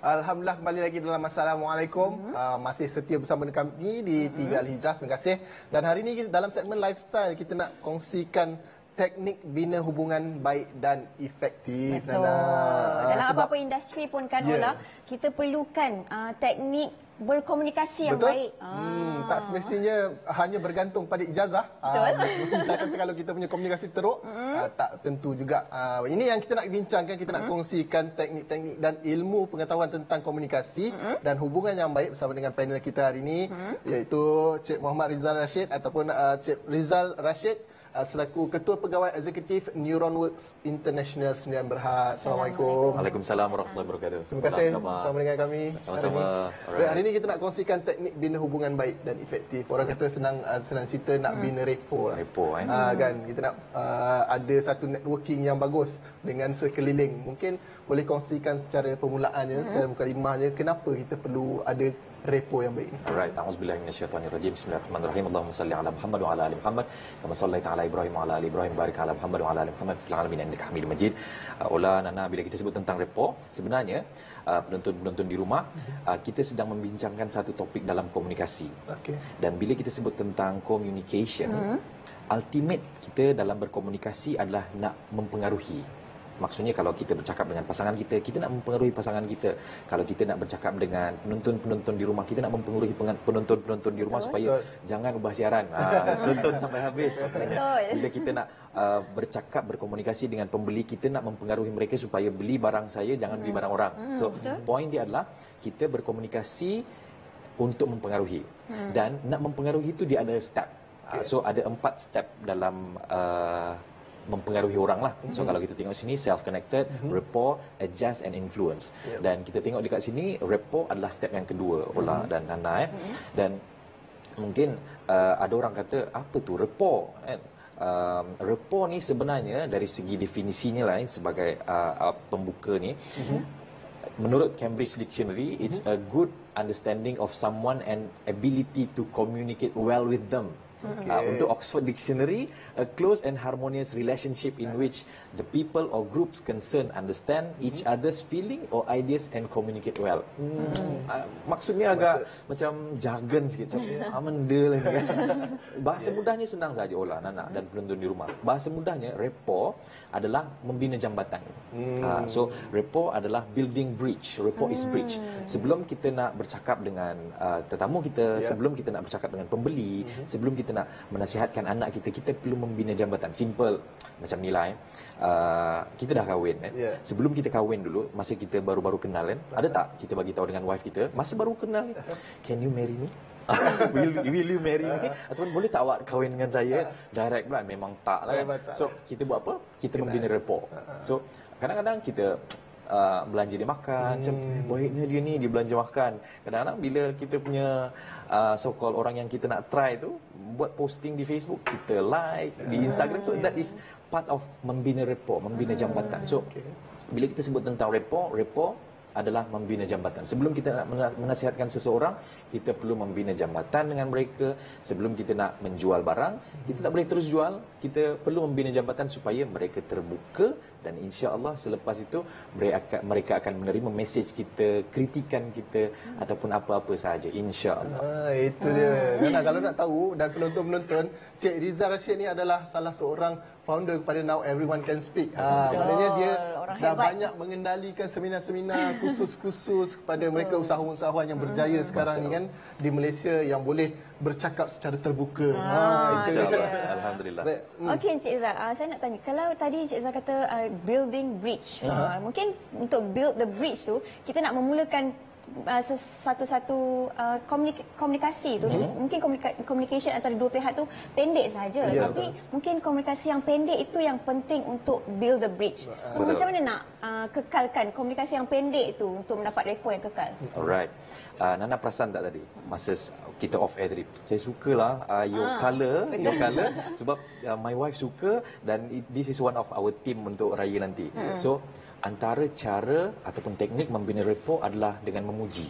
Alhamdulillah kembali lagi dalam Assalamualaikum. Masih setia bersama dengan kami di TV Al-Hijrah. Terima kasih. Dan hari ini dalam segmen lifestyle kita nak kongsikan teknik bina hubungan baik dan efektif. Betul. Dalam apa-apa industri pun kan Ola, kita perlukan teknik berkomunikasi yang baik. Tak semestinya hanya bergantung pada ijazah. Misalkan kalau kita punya komunikasi teruk, tak tentu juga. Ini yang kita nak bincangkan, kita nak kongsikan teknik-teknik dan ilmu pengetahuan tentang komunikasi dan hubungan yang baik bersama dengan panel kita hari ini, iaitu Cik Muhammad Rizal Rashid ataupun Cik Rizal Rashid selaku Ketua Pegawai Eksekutif NeuronWorks International Sdn Bhd. Assalamualaikum. Waalaikumsalam warahmatullahi wabarakatuh. Terima kasih bersama dengan kami. Sama-sama. Hari ini kita nak kongsikan teknik bina hubungan baik dan efektif. Orang kata senang cerita nak bina repo. Repo kan kita nak ada satu networking yang bagus dengan sekeliling. Mungkin boleh kongsikan secara permulaannya, secara mukadimahnya kenapa kita perlu ada repo yang baik ni. Alright, a'udzubillahi minasyaitonirrajim. Bismillahirrahmanirrahim. Allahumma salli ala Muhammad wa ala ali Muhammad kama sallaita ala Ibrahim wa ala ali Ibrahim, barik ala Muhammad wa ala ali Muhammad fil alamin innaka Hamidum Majid. Ola, Nana, bila kita sebut tentang repo, sebenarnya penonton-penonton di rumah, kita sedang membincangkan satu topik dalam komunikasi. Dan bila kita sebut tentang communication, ultimate kita dalam berkomunikasi adalah nak mempengaruhi. Maksudnya kalau kita bercakap dengan pasangan kita, kita nak mempengaruhi pasangan kita. Kalau kita nak bercakap dengan penonton-penonton di rumah, kita nak mempengaruhi penonton-penonton di rumah supaya jangan ubah siaran. Tonton sampai habis. Bila kita nak bercakap, berkomunikasi dengan pembeli, kita nak mempengaruhi mereka supaya beli barang saya, jangan beli barang orang. So, poin dia adalah kita berkomunikasi untuk mempengaruhi. Dan nak mempengaruhi itu dia ada step. So, ada 4 step dalam mempengaruhi orang lah. So kalau kita tengok sini, self-connected, rapport, adjust and influence. Dan kita tengok dekat sini, rapport adalah step yang kedua, Ola dan Nana. Dan mungkin ada orang kata, apa tu rapport? Rapport ni sebenarnya dari segi definisinya lah, sebagai pembuka ni, menurut Cambridge Dictionary, it's a good understanding of someone and ability to communicate well with them. Untuk Oxford Dictionary, a close and harmonious relationship in which the people or groups concerned understand each other's feeling or ideas and communicate well. Maksudnya agak macam jargon sikit, macam amanda lah kan. Bahasa mudahnya senang saja, Ola, Nana dan penonton di rumah. Bahasa mudahnya, rapport adalah membina jambatan. So rapport adalah building bridge. Rapport is bridge. Sebelum kita nak bercakap dengan tetamu kita, sebelum kita nak bercakap dengan pembeli, sebelum kita nak menasihatkan anak kita, kita perlu membina jambatan. Simple macam nilai. Kita dah kahwin kan. Sebelum kita kahwin dulu, masa kita baru-baru kenal kan, ada tak kita bagi tahu dengan wife kita, masa baru kenal, can you marry me? will you marry me? Ataupun boleh tak awak kahwin dengan saya? Direct pula, memang tak lah kan. So kita buat apa? Kita membina rapport. So kadang-kadang kita belanja dia makan, macam baiknya dia ni, dia belanja makan. Kadang-kadang bila kita punya so-called orang yang kita nak try tu buat posting di Facebook, kita like di Instagram. So that is part of membina rapport, membina jambatan. So bila kita sebut tentang rapport adalah membina jambatan. Sebelum kita nak menasihatkan seseorang, kita perlu membina jambatan dengan mereka. Sebelum kita nak menjual barang, kita tak boleh terus jual. Kita perlu membina jambatan supaya mereka terbuka, dan insya-Allah selepas itu mereka akan menerima mesej kita, kritikan kita ataupun apa-apa sahaja, insya-Allah. Itu dia. Dan kalau nak tahu, dan penonton-penonton, Cik Rizal Rashid ni adalah salah seorang founder kepada Now Everyone Can Speak. Maknanya dia dah banyak mengendalikan seminar-seminar, khusus-khusus kepada mereka usahawan-usahawan yang berjaya sekarang ni kan di Malaysia, yang boleh bercakap secara terbuka. Itu dia. Alhamdulillah. Okey, Encik Izzat, saya nak tanya, kalau tadi Encik Izzat kata building bridge, mungkin untuk build the bridge tu, kita nak memulakan satu-satu komunikasi tu, mungkin communication antara dua pihak tu pendek saja, tapi mungkin komunikasi yang pendek itu yang penting untuk build the bridge. Macam mana nak kekalkan komunikasi yang pendek itu untuk mendapat rapport yang kekal? Alright. Nana perasan tak tadi masa kita off air tadi, saya sukalah your colour sebab my wife suka, dan this is one of our team untuk raya nanti. So antara cara ataupun teknik membina rapport adalah dengan memuji.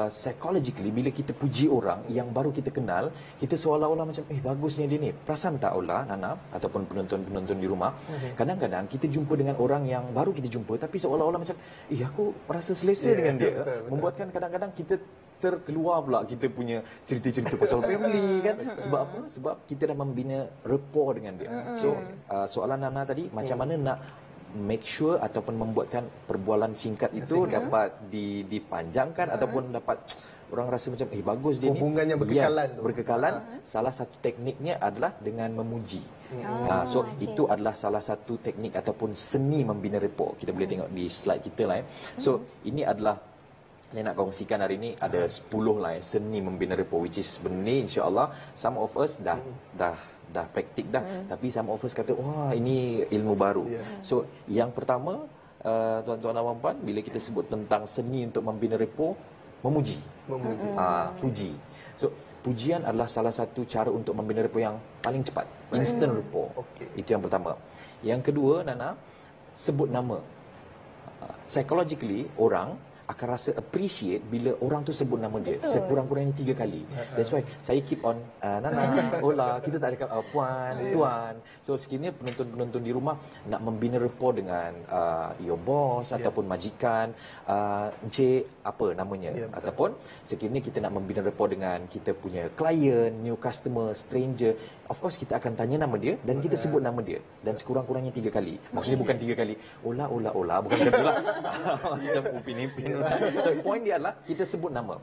Psychologically, bila kita puji orang yang baru kita kenal, kita seolah-olah macam bagusnya dia ni. Perasan tak, Ola, Nana ataupun penonton-penonton di rumah, kadang-kadang kita jumpa dengan dengan orang yang baru kita jumpa tapi seolah-olah macam aku rasa selesa dengan dia. Betul. Membuatkan kadang-kadang kita terkeluar pula kita punya cerita-cerita pasal family kan. Sebab apa? Sebab kita dah membina rapport dengan dia. So soalan Nana tadi, macam mana nak make sure ataupun membuatkan perbualan singkat itu dapat dipanjangkan ataupun dapat orang rasa macam bagus dia ni. Hubungannya berkekalan. Yes, berkekalan. Salah satu tekniknya adalah dengan memuji. So itu adalah salah satu teknik ataupun seni membina rapport. Kita boleh tengok di slide kita lah. So ini adalah saya nak kongsikan hari ini ada 10 lah seni membina rapport, which is benda ni insya-Allah some of us dah praktik dah, tapi some of us kata wah ini ilmu baru. So yang pertama tuan-tuan dan puan-puan, bila kita sebut tentang seni untuk membina rapport, memuji. Puji. So pujian adalah salah satu cara untuk membina rapport yang paling cepat, instant rapport. Itu yang pertama. Yang kedua, Nana, sebut nama. Psychologically orang akan rasa appreciate bila orang tu sebut nama dia. Sekurang-kurangnya 3 kali. That's why saya keep on Nana, Ola, kita tak cakap puan, tuan. So sekiranya penonton-penonton di rumah nak membina rapport dengan your boss ataupun majikan, encik apa namanya, ataupun sekiranya kita nak membina rapport dengan kita punya klien, new customer, stranger, of course kita akan tanya nama dia dan kita sebut nama dia dan sekurang-kurangnya 3 kali. Maksudnya bukan 3 kali Ola, bukan macam tu lah. Macam Upin Ipin. Point dia adalah kita sebut nama.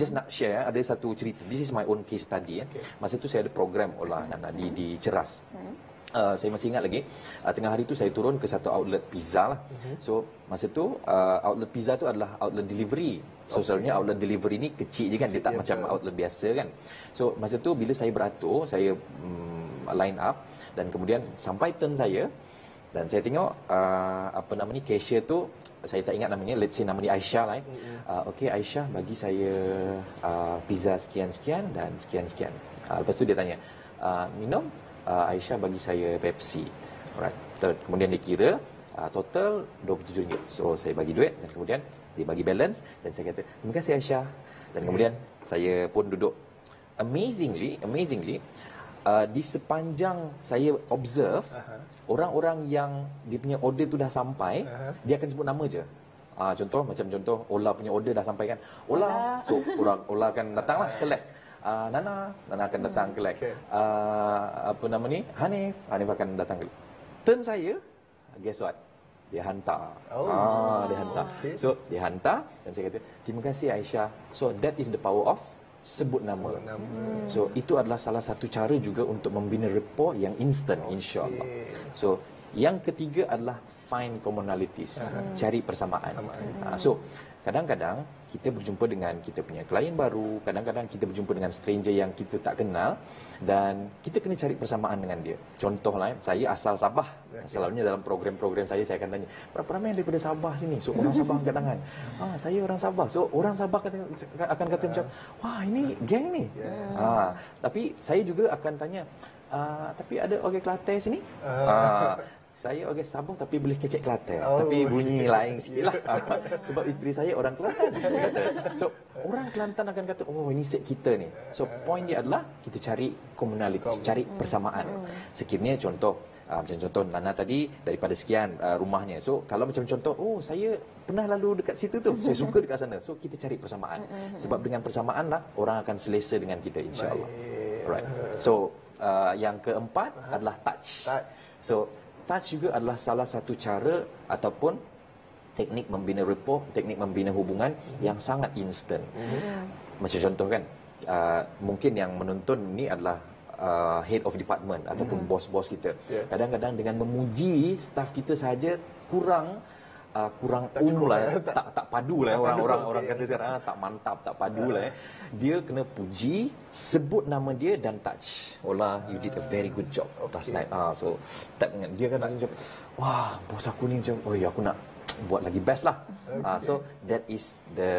Just nak share, ada satu cerita. This is my own case study. Masa tu saya ada program Ola Nana di Ceras. Saya masih ingat lagi, tengah hari tu saya turun ke satu outlet pizza lah. So masa tu outlet pizza tu adalah outlet delivery. So sebenarnya outlet delivery ni kecil je kan, dia tak macam outlet biasa kan. So masa tu bila saya beratur, saya line up dan kemudian sampai turn saya dan saya tengok cashier tu, saya tak ingat namanya, let's say nama dia Aisyah lah. Okey Aisyah, bagi saya pizza sekian-sekian dan sekian-sekian. Lepas tu dia tanya, minum? Aisyah bagi saya Pepsi. Alright. Kemudian dia kira total RM27. So saya bagi duit dan kemudian dia bagi balance dan saya kata, terima kasih Aisyah. Dan kemudian saya pun duduk. Amazingly, di sepanjang saya observe, orang-orang yang dia punya order tu dah sampai, dia akan sebut nama je. Contoh Ola punya order dah sampai kan. Ola. So Ola akan datanglah collect. Nana akan datang collect. Hanif akan datang collect. Turn saya, guess what? Dia hantar. Dia hantar. So dia hantar dan saya kata, terima kasih Aisyah. So that is the power of sebut nama. So itu adalah salah satu cara juga untuk membina rapport yang instant, insya-Allah. So yang ketiga adalah find commonalities, cari persamaan. So kadang-kadang kita berjumpa dengan kita punya klien baru, kadang-kadang kita berjumpa dengan stranger yang kita tak kenal dan kita kena cari persamaan dengan dia. Contohlah, saya asal Sabah. Selalunya dalam program-program saya akan tanya, berapa ramai yang daripada Sabah sini? So orang Sabah angkat tangan. Saya orang Sabah. So orang Sabah akan kata macam, wah ini geng ni. Tapi saya juga akan tanya, tapi ada orang Kelantan sini? Saya orang Sabah tapi boleh kecek Kelantan. Tapi bunyi lain sikit lah. Sebab isteri saya orang Kelantan. So, orang Kelantan akan kata, oh ini set kita ni. So, point dia adalah kita cari commonalities, cari persamaan. Sekiranya macam contoh Nana tadi, daripada sekian rumahnya. So, kalau macam contoh, oh saya pernah lalu dekat situ tu. Saya suka dekat sana. So, kita cari persamaan. Sebab dengan persamaan lah, orang akan selesa dengan kita, insya-Allah. Alright. So, yang keempat adalah touch. So, touch juga adalah salah satu cara ataupun teknik membina rapport, teknik membina hubungan yang sangat instant. Macam contoh kan, mungkin yang menonton ni adalah head of department ataupun bos-bos kita. Kadang-kadang dengan memuji staff kita saja kurang tak padu lah orang kata sekarang, tak mantap, tak padu lah. Dia kena puji, sebut nama dia dan touch. Ola, you did a very good job last night. So tap dengan dia kan macam, wah bos aku ni macam, oh ya aku nak buat lagi best lah. So that is the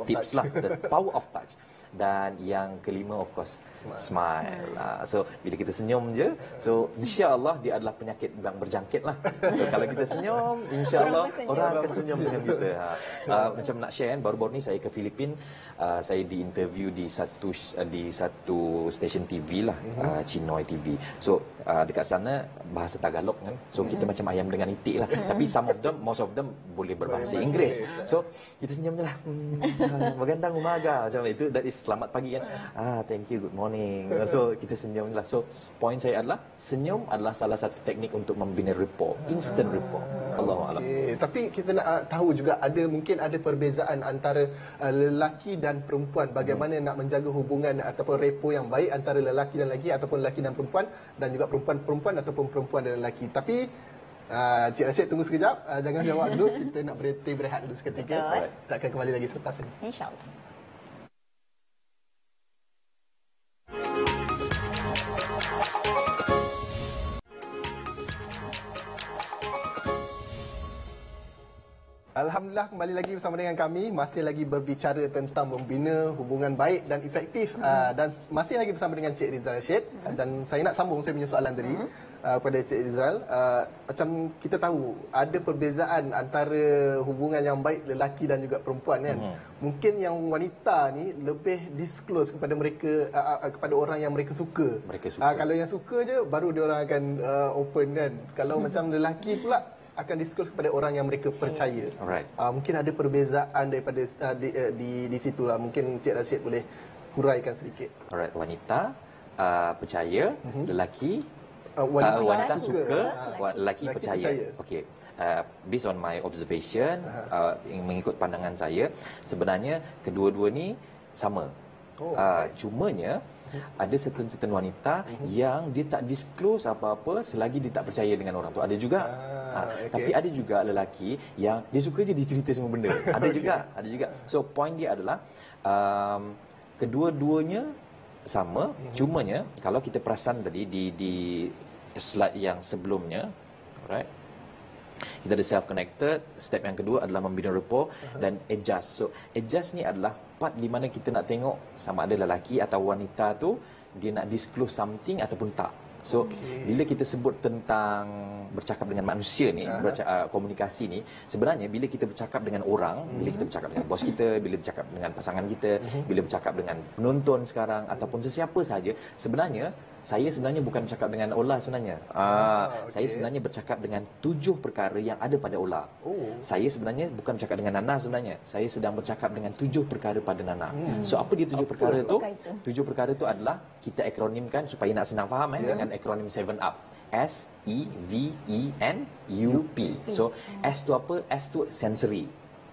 tips lah, the power of touch. dan yang kelima of course smile. So bila kita senyum je, so insya-Allah dia adalah penyakit yang berjangkit lah. Kalau kita senyum, insya-Allah orang akan senyum dengan kita. Macam nak share kan, baru-baru ni saya ke Filipin, saya diinterview di satu stesen TV lah, Chinoy TV. So dekat sana bahasa Tagalog kan. So kita macam ayam dengan itik lah. Tapi most of them boleh berbahasa Inggeris. So kita senyum je lah. Magandang umaga macam itu. That is selamat pagi kan. Thank you, good morning. So kita senyum je lah. So point saya adalah senyum adalah salah satu teknik untuk membina rapport, instant rapport. Allahuakbar. Tapi kita nak tahu juga mungkin ada perbezaan antara lelaki dan perempuan, bagaimana nak menjaga hubungan ataupun rapport yang baik antara lelaki dan lelaki ataupun lelaki dan perempuan, dan juga perempuan ataupun perempuan dan lelaki. Tapi Cik Rashid tunggu sekejap, jangan jawab dulu, kita nak berehat dulu seketika. Kita akan kembali lagi selepas ini, InsyaAllah. Alhamdulillah, kembali lagi bersama dengan kami, masih lagi berbicara tentang membina hubungan baik dan efektif, dan masih lagi bersama dengan Cik Rizal Rashid. Dan saya nak sambung saya punya soalan tadi kepada Cik Rizal. Macam kita tahu ada perbezaan antara hubungan yang baik lelaki dan juga perempuan kan. Mungkin yang wanita ni lebih disclose kepada mereka, kepada orang yang mereka suka. Kalau yang suka je baru dia orang akan open kan. Kalau macam lelaki pula akan disclose kepada orang yang mereka percaya. Mungkin ada perbezaan daripada di situlah. Mungkin Cik Rashid boleh huraikan sedikit. Alright, wanita percaya, lelaki wanita suka, lelaki percaya. Okey. Based on my observation, mengikut pandangan saya, sebenarnya kedua-dua ni sama. Cumanya ada certain wanita yang dia tak disclose apa-apa selagi dia tak percaya dengan orang tu. Ada juga. Tapi ada juga lelaki yang dia suka je dicerita semua benda. Ada juga. So point dia adalah kedua-duanya sama. Cumanya kalau kita perasan tadi di slide yang sebelumnya, alright, kita ada self-connected. Step yang kedua adalah membina rapport dan adjust. So adjust ni adalah part di mana kita nak tengok sama ada lelaki atau wanita tu dia nak disclose something ataupun tak. So bila kita sebut tentang bercakap dengan manusia ni, komunikasi ni, sebenarnya bila kita bercakap dengan orang, bila kita bercakap dengan bos kita, bila bercakap dengan pasangan kita, bila bercakap dengan penonton sekarang ataupun sesiapa saja, sebenarnya saya sebenarnya bukan bercakap dengan Ola sebenarnya. Saya sebenarnya bercakap dengan 7 perkara yang ada pada Ola. Saya sebenarnya bukan bercakap dengan Nana sebenarnya. Saya sedang bercakap dengan 7 perkara pada Nana. So apa dia 7 perkara tu? 7 perkara tu adalah kita akronimkan supaya nak senang faham dengan akronim 7UP. SEVENUP. So S tu apa? S tu sensory.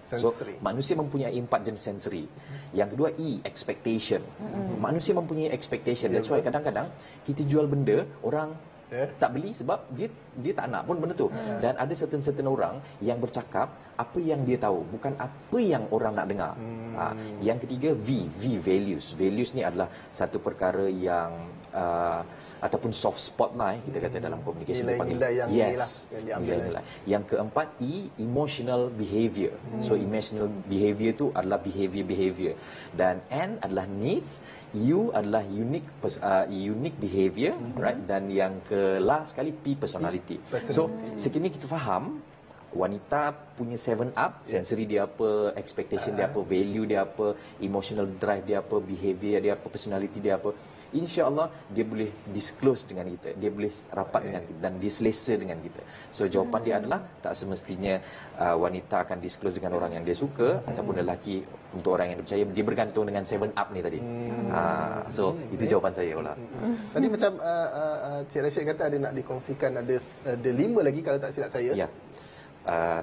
So manusia mempunyai 4 jenis sensory. Yang kedua E, expectation. Manusia mempunyai expectation. That's why kadang-kadang kita jual benda, orang tak beli sebab dia tak nak pun benda tu. Dan ada certain orang yang bercakap apa yang dia tahu, bukan apa yang orang nak dengar. Yang ketiga V, values. Values ni adalah satu perkara yang ataupun soft spot lah kita kata dalam komunikasi. Nilai-nilai yang nilai. Yang keempat E, emotional behavior. So emotional behavior tu adalah behavior. Dan N adalah needs. U adalah unique behavior, right? Dan yang ke last sekali P, personality. So sekini kita faham wanita punya 7UP, sensory dia apa, expectation dia apa, value dia apa, emotional drive dia apa, behavior dia apa, personality dia apa. InsyaAllah dia boleh disclose dengan kita, dia boleh rapat dengan kita dan dia selesa dengan kita. So jawapan dia adalah tak semestinya wanita akan disclose dengan orang yang dia suka ataupun lelaki untuk orang yang dia percaya. Dia bergantung dengan 7UP ni tadi. So itu jawapan saya Ola. Tadi macam Cik Rashid kata ada nak dikongsikan, ada 5 lagi kalau tak silap saya. Ya.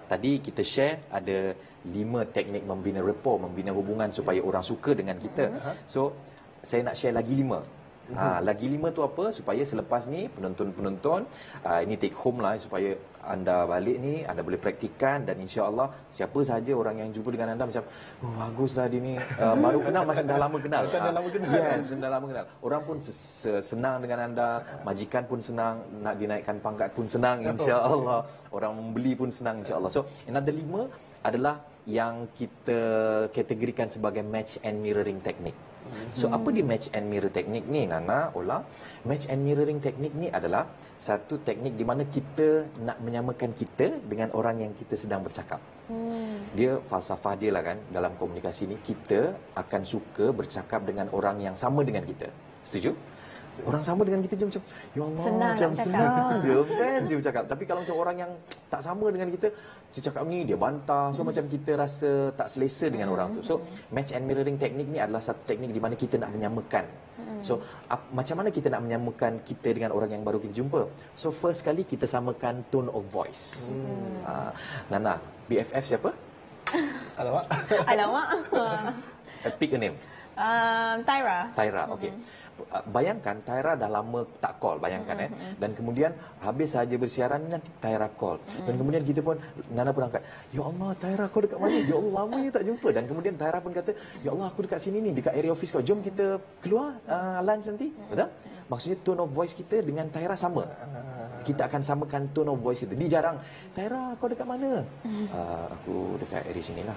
Tadi kita share ada 5 teknik membina rapport, membina hubungan supaya orang suka dengan kita. So saya nak share lagi 5. Lagi 5 tu apa? Supaya selepas ni penonton-penonton ini take home lah, supaya anda balik ni anda boleh praktikan, dan insya-Allah siapa sahaja orang yang jumpa dengan anda macam baguslah dia ni, baru kenal macam dah lama kenal. Macam dah lama kenal. Macam dah lama kenal. Orang pun senang dengan anda, majikan pun senang, nak dinaikkan pangkat pun senang insya-Allah. Orang membeli pun senang insya-Allah. So another 5 adalah yang kita kategorikan sebagai match and mirroring technique. So apa dia match and mirror teknik ni, Nana, Ola? Match and mirroring teknik ni adalah satu teknik di mana kita nak menyamakan kita dengan orang yang kita sedang bercakap. Dia falsafah dia lah kan, dalam komunikasi ni kita akan suka bercakap dengan orang yang sama dengan kita. Setuju? Orang sama dengan kita je macam, ya Allah, Senang macam nak bercakap. senang je, best je bercakap. Tapi kalau macam orang yang tak sama dengan kita, dia cakap ni, dia bantah. So macam kita rasa tak selesa dengan orang tu. So match and mirroring teknik ni adalah satu teknik di mana kita nak menyamakan. So macam mana kita nak menyamakan kita dengan orang yang baru kita jumpa? So first kali kita samakan tone of voice. Nana, BFF siapa? Alamak. Alamak. Pick a name. Tyra. Tyra, okey. Bayangkan Tyra dah lama tak call, bayangkan dan kemudian habis saja bersiaran nanti Tyra call dan kemudian kita pun, Nana pun angkat, ya Allah Tyra kau dekat mana, ya Allah lama ni tak jumpa, dan kemudian Tyra pun kata, ya Allah aku dekat sini ni, dekat area office kau, jom kita keluar lunch nanti, betul? Maksudnya tone of voice kita dengan Tyra sama. Kita akan samakan tone of voice kita. Dia jarang, Tyra kau dekat mana? Aku dekat area sini lah.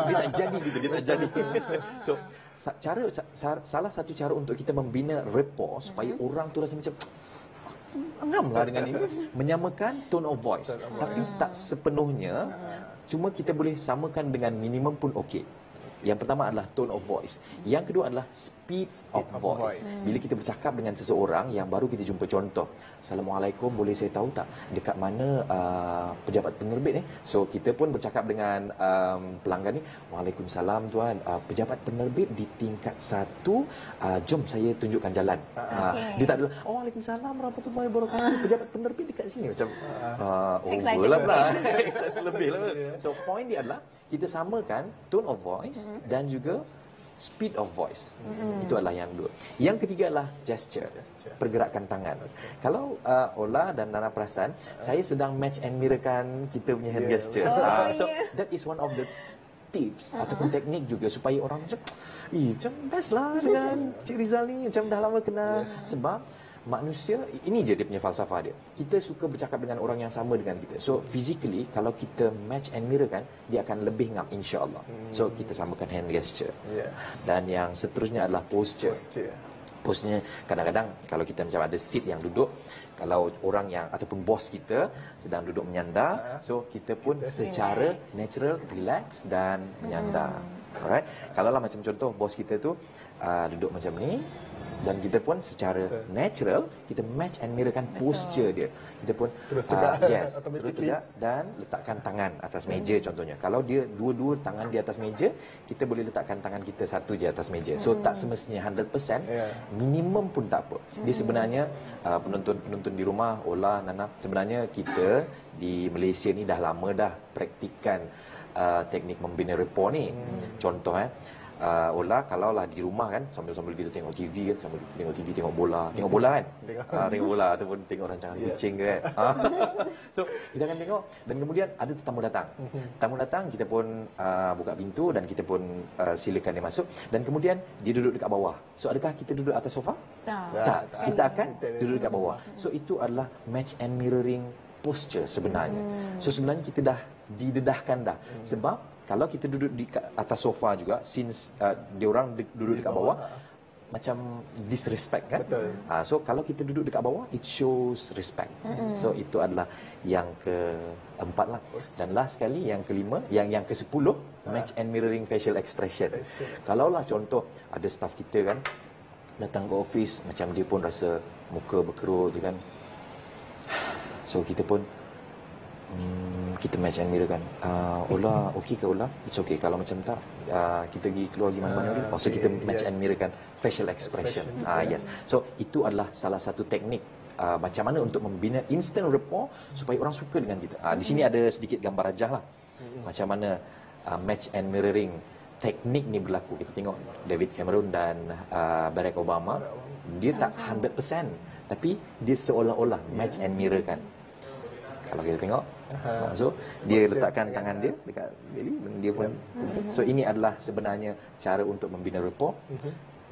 Dia tak jadi gitu, dia tak jadi. So salah satu cara untuk kita membina rapport supaya orang tu rasa macam angamlah dengan ini, menyamakan tone of voice. Tapi tak sepenuhnya, cuma kita boleh samakan dengan minimum pun okey. Yang pertama adalah tone of voice. Yang kedua adalah speed of voice. Bila kita bercakap dengan seseorang yang baru kita jumpa, contoh, Assalamualaikum, boleh saya tahu tak dekat mana pejabat penerbit ni? So kita pun bercakap dengan pelanggan ni, Waalaikumsalam tuan, pejabat penerbit di tingkat 1, jom saya tunjukkan jalan. Dia tak ada, oh Waalaikumsalam warahmatullahi wabarakatuh, pejabat penerbit dekat sini, macam over lah pula. Excited lebih lah. So point dia adalah kita samakan tone of voice dan juga speed of voice. Itu adalah yang dua. Yang ketiga adalah gesture, pergerakan tangan. Kalau Ola dan Nana perasan, saya sedang match and mirrorkan kita punya hand gesture. So that is one of the tips ataupun teknik juga supaya orang macam, macam best lah dengan Cik Rizal ni, macam dah lama kenal. Sebab manusia, ini je dia punya falsafah dia. Kita suka bercakap dengan orang yang sama dengan kita. So physically, kalau kita match and mirror kan, dia akan lebih ngam, insya-Allah. So kita samakan hand gesture. Dan yang seterusnya adalah posture. Posnya kadang-kadang kalau kita macam ada seat yang duduk, kalau orang yang ataupun bos kita sedang duduk menyandar, so kita pun secara natural relax dan menyandar. Alright. Kalau lah macam contoh bos kita tu duduk macam ni, dan kita pun secara natural kita match and mirrorkan posture dia. Kita pun terus tegak, terus tegak dan letakkan tangan atas meja contohnya. Kalau dia dua-dua tangan di atas meja, kita boleh letakkan tangan kita satu je atas meja. So tak semestinya 100%, minimum pun tak apa. Dia sebenarnya penonton-penonton di rumah, Ola, Nana, sebenarnya kita di Malaysia ni dah lama dah praktikan teknik membina rapport ni. Contoh Ola, kalau lah di rumah kan, sambil-sambil kita tengok TV kan, sambil tengok TV, tengok bola kan, tengok bola ataupun tengok rancangan kucing ke kan. So kita akan tengok, dan kemudian ada tetamu datang. Tamu datang, kita pun buka pintu dan kita pun silakan dia masuk, dan kemudian dia duduk dekat bawah. So adakah kita duduk atas sofa? Tak. Kita akan duduk dekat bawah. So itu adalah match and mirroring posture sebenarnya. So sebenarnya kita dah didedahkan dah. Sebab kalau kita duduk di atas sofa juga, since diorang duduk dekat bawah, macam disrespect kan? Betul. So kalau kita duduk dekat bawah, it shows respect. So itu adalah yang keempat lah. Dan last sekali, yang kelima, yang ke-10, match and mirroring facial expression. Kalau lah contoh ada staff kita kan datang ke office, macam dia pun rasa muka berkerut tu kan. So kita pun kita match and mirror kan. Ola, okey ke Ola? It's okay. Kalau macam tak, kita pergi keluar pergi mana-mana dulu. So kita match and mirror kan facial expression. Yes. So itu adalah salah satu teknik macam mana untuk membina instant rapport supaya orang suka dengan kita. Di sini ada sedikit gambar rajah lah. Macam mana match and mirroring teknik ni berlaku. Kita tengok David Cameron dan Barack Obama. Dia tak 100%, tapi dia seolah-olah match and mirror kan. Kalau kita tengok, so dia letakkan tangan dia dekat belly dan dia pun. So ini adalah sebenarnya cara untuk membina rapport,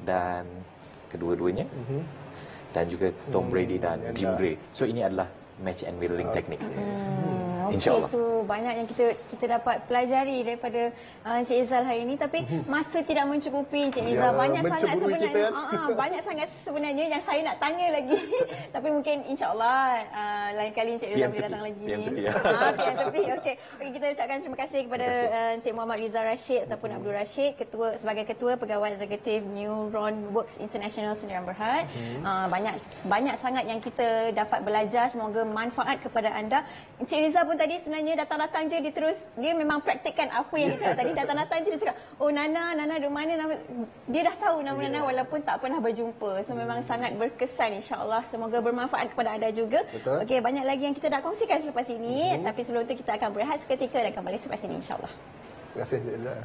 dan kedua-duanya, dan juga Tom Brady dan Jim Gray. So ini adalah match and mirroring teknik. InsyaAllah. Itu banyak yang kita dapat pelajari daripada Encik Izal hari ini, tapi masa tidak mencukupi Encik Izal. Banyak sangat sebenarnya. Kita, banyak sangat sebenarnya yang saya nak tanya lagi. Tapi mungkin insya-Allah lain kali Encik Izal boleh datang lagi. PM tepi. PM tepi. Okey, kita ucapkan terima kasih kepada Encik Muhammad Rizal Rashid ataupun Abdul Rashid, sebagai ketua pegawai eksekutif Neuron Works International Sdn Bhd. Banyak sangat yang kita dapat belajar, semoga manfaat kepada anda. Encik Rizal pun tadi sebenarnya datang-datang je dia memang praktikkan apa yang dia cakap tadi. Datang-datang je dia cakap, "Oh Nana di mana nama?" Dia dah tahu nama Nana walaupun tak pernah berjumpa. So memang sangat berkesan, insya-Allah. Semoga bermanfaat kepada anda juga. Okey, banyak lagi yang kita nak kongsikan selepas ini, tapi sebelum itu kita akan berehat seketika dan kembali selepas ini, insya-Allah. Terima kasih Encik Izal.